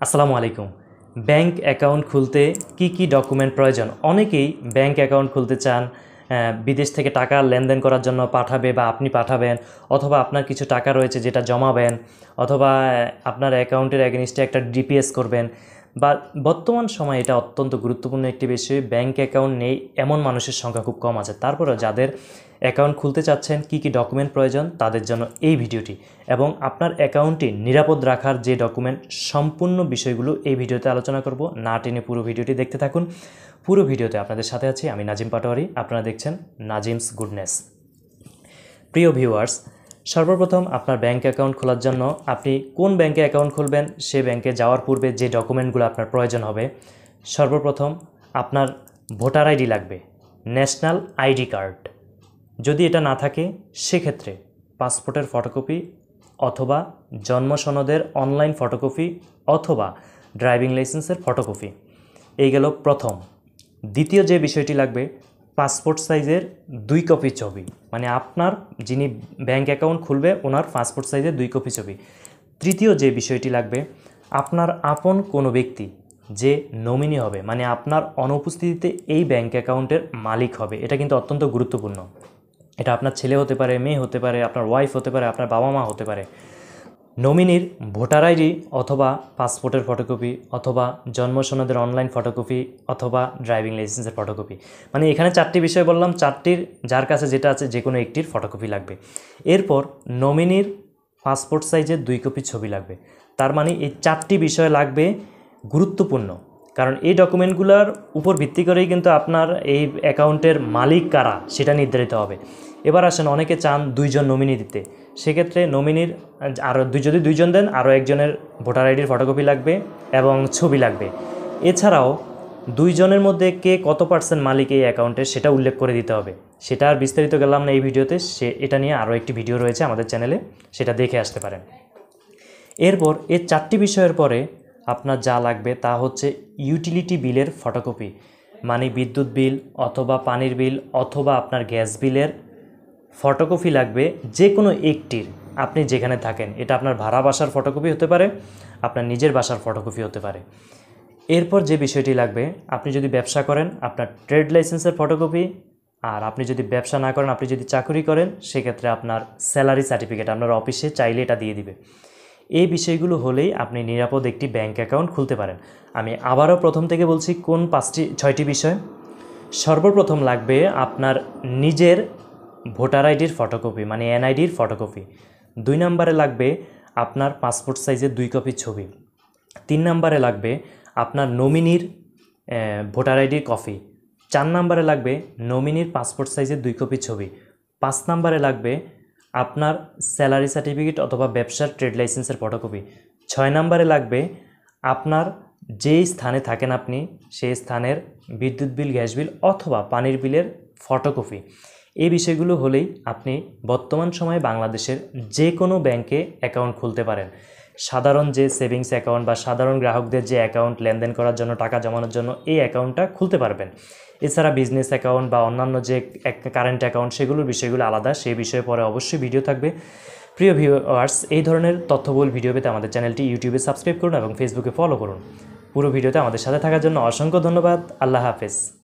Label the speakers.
Speaker 1: আসসালামু আলাইকুম। Bank account খুলতে কি ডকুমেন্ট প্রয়োজন? অনেকেই ব্যাংক অ্যাকাউন্ট খুলতে চান, বিদেশ থেকে টাকা লেনদেন করার জন্য পাঠাবে বা আপনি পাঠাবেন, অথবা আপনার কিছু টাকা রয়েছে যেটা জমাবেন, অথবা আপনার অ্যাকাউন্টের এগেইনস্টে একটা ডিপিএস করবেন। বা বর্তমান সময়ে এটা অত্যন্ত গুরুত্বপূর্ণ একটি বিষয়। ব্যাংক অ্যাকাউন্ট নেই এমন মানুষের সংখ্যা খুব কম আছে। তারপরেও যাদের অ্যাকাউন্ট খুলতে চাচ্ছেন, কি ডকুমেন্ট প্রয়োজন তাদের জন্য এই ভিডিওটি, এবং আপনার অ্যাকাউন্টটি নিরাপদ রাখার যে ডকুমেন্ট, সম্পূর্ণ বিষয়গুলো এই ভিডিওতে আলোচনা করব। না টেনে পুরো ভিডিওটি দেখতে থাকুন। পুরো ভিডিওতে আপনাদের সাথে আছি আমি নাজিম পাটোয়ারি। আপনারা দেখছেন নাজিমস গুডনেস। প্রিয় ভিউয়ার্স, সর্বপ্রথম আপনার ব্যাংক অ্যাকাউন্ট খোলার জন্য আপনি কোন ব্যাংকে অ্যাকাউন্ট খুলবেন সে ব্যাংকে যাওয়ার পূর্বে যে ডকুমেন্টগুলো আপনার প্রয়োজন হবে, সর্বপ্রথম আপনার ভোটার আইডি লাগবে, ন্যাশনাল আইডি কার্ড। যদি এটা না থাকে সেক্ষেত্রে পাসপোর্টের ফটোকপি অথবা জন্ম সনদের অনলাইন ফটোকপি অথবা ড্রাইভিং লাইসেন্সের ফটোকপি। এই গেল প্রথম। দ্বিতীয় যে বিষয়টি লাগবে, পাসপোর্ট সাইজের 2 কপি ছবি, মানে আপনার যিনি ব্যাংক অ্যাকাউন্ট খুলবে ওনার পাসপোর্ট সাইজের 2 কপি ছবি। তৃতীয় যে বিষয়টি লাগবে, আপনার আপন কোনো ব্যক্তি যে নমিনি হবে, মানে আপনার অনুপস্থিতিতে এই ব্যাংক অ্যাকাউন্টের মালিক হবে। এটা কিন্তু অত্যন্ত গুরুত্বপূর্ণ। এটা আপনার ছেলে হতে পারে, মেয়ে হতে পারে, আপনার ওয়াইফ হতে পারে, আপনার বাবা মা হতে পারে। নমিনির ভোটার আইডি অথবা পাসপোর্টের ফটোকপি অথবা জন্ম সনদের অনলাইন ফটোকপি অথবা ড্রাইভিং লাইসেন্সের ফটোকপি। মানে এখানে 4টি বিষয় বললাম, 4টির যার কাছে যেটা আছে যে কোনো একটির ফটোকপি লাগবে। এরপর নমিনির পাসপোর্ট সাইজের 2 কপি ছবি লাগবে। তার মানে এই 4টি বিষয় লাগবে, গুরুত্বপূর্ণ। কারণ এই ডকুমেন্টগুলোর উপর ভিত্তি করেই কিন্তু আপনার এই অ্যাকাউন্টের মালিক কারা সেটা নির্ধারিত হবে। এবার আসেন, অনেকে চান 2 জন নমিনি দিতে। সেক্ষেত্রে নমিনির আরও যদি 2 জন দেন, আরও একজনের ভোটার আইডির ফটোকপি লাগবে এবং ছবি লাগবে। এছাড়াও 2 জনের মধ্যে কে কত % মালিক এই অ্যাকাউন্টের সেটা উল্লেখ করে দিতে হবে। সেটা আর বিস্তারিত গেলাম না এই ভিডিওতে, এটা নিয়ে আরও একটি ভিডিও রয়েছে আমাদের চ্যানেলে, সেটা দেখে আসতে পারেন। এরপর এই 4টি বিষয়ের পরে আপনার যা লাগবে তা হচ্ছে ইউটিলিটি বিলের ফটোকপি, মানে বিদ্যুৎ বিল অথবা পানির বিল অথবা আপনার গ্যাস বিলের ফটোকপি লাগবে, যে কোনো একটির, আপনি যেখানে থাকেন। এটা আপনার ভাড়া বাসার ফটোকপি হতে পারে, আপনার নিজের বাসার ফটোকপি হতে পারে। এরপর যে বিষয়টি লাগবে, আপনি যদি ব্যবসা করেন আপনার ট্রেড লাইসেন্সের ফটোকপি, আর আপনি যদি ব্যবসা না করেন, আপনি যদি চাকরি করেন, সেক্ষেত্রে আপনার স্যালারি সার্টিফিকেট আপনার অফিসে চাইলে এটা দিয়ে দিবে। এই বিষয়গুলো হলেই আপনি নিরাপদ একটি ব্যাংক অ্যাকাউন্ট খুলতে পারেন। আমি আবারও প্রথম থেকে বলছি, কোন 6টি বিষয়। সর্বপ্রথম লাগবে আপনার নিজের ভোটার আইডির ফটোকপি, মানে এনআইডির ফটোকপি। 2 নম্বরে লাগবে আপনার পাসপোর্ট সাইজের 2 কপি ছবি। 3 নম্বরে লাগবে আপনার নমিনির ভোটার আইডির কপি। 4 নম্বরে লাগবে নমিনির পাসপোর্ট সাইজের 2 কপি ছবি। 5 নম্বরে লাগবে আপনার স্যালারি সার্টিফিকেট অথবা ব্যবসার ট্রেড লাইসেন্সের ফটোকপি। 6 নম্বরে লাগবে আপনার যেই স্থানে থাকেন আপনি সেই স্থানের বিদ্যুৎ বিল, গ্যাস বিল অথবা পানির বিলের ফটোকপি। এই বিষয়গুলো হলেই আপনি বর্তমান সময়ে বাংলাদেশের যে কোনো ব্যাংকে অ্যাকাউন্ট খুলতে পারেন। সাধারণ যে সেভিংস অ্যাকাউন্ট বা সাধারণ গ্রাহকদের যে অ্যাকাউন্ট লেনদেন করার জন্য, টাকা জমানোর জন্য এই অ্যাকাউন্টটা খুলতে পারবেন। এছাড়া বিজনেস অ্যাকাউন্ট বা অন্যান্য যে কারেন্ট অ্যাকাউন্ট, সেগুলোর বিষয়গুলো আলাদা, সেই বিষয়ে পরে অবশ্যই ভিডিও থাকবে। প্রিয় ভিউয়ার্স, এই ধরনের তথ্যবহুল ভিডিও পেতে আমাদের চ্যানেলটি ইউটিউবে সাবস্ক্রাইব করুন এবং ফেসবুকে ফলো করুন। পুরো ভিডিওতে আমাদের সাথে থাকার জন্য অসংখ্য ধন্যবাদ। আল্লাহ হাফেজ।